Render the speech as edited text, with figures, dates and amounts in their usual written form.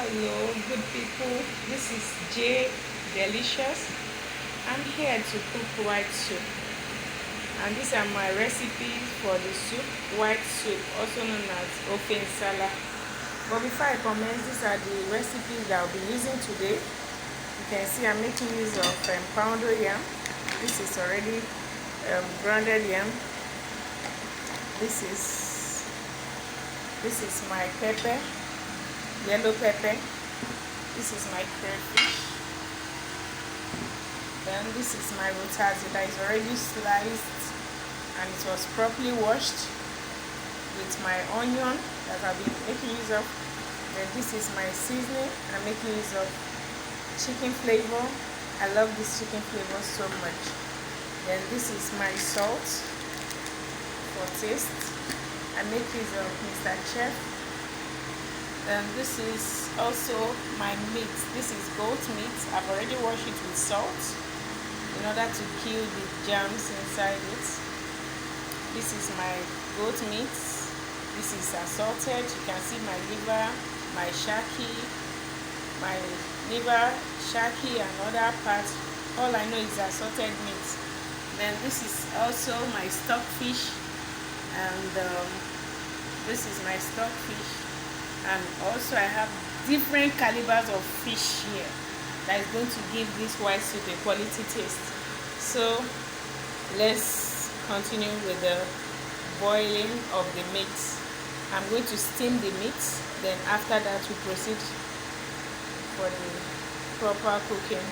Hello, good people. This is J Delicious. I'm here to cook white soup, and these are my recipes for the soup, white soup, also known as Ofe Nsala. But before I commence, these are the recipes that I'll be using today. You can see I'm making use of poundo yam. This is already grounded yam. This is my pepper, yellow pepper. This is my crayfish. Then this is my Utazi that is already sliced and it was properly washed, with my onion that I've been making use of. Then this is my seasoning. I'm making use of chicken flavor. I love this chicken flavor so much. Then this is my salt for taste. I make use of Mr. Chef. Then this is also my meat. This is goat meat. I've already washed it with salt in order to kill the germs inside it. This is my goat meat. This is assorted. You can see my liver, my shaki, my liver, shaki, and other parts. All I know is assorted meat. Then this is also my stockfish, and this is my stockfish. And also I have different calibers of fish here that is going to give this white soup a quality taste. So let's continue with the boiling of the meat. I'm going to steam the meat, then after that we proceed for the proper cooking.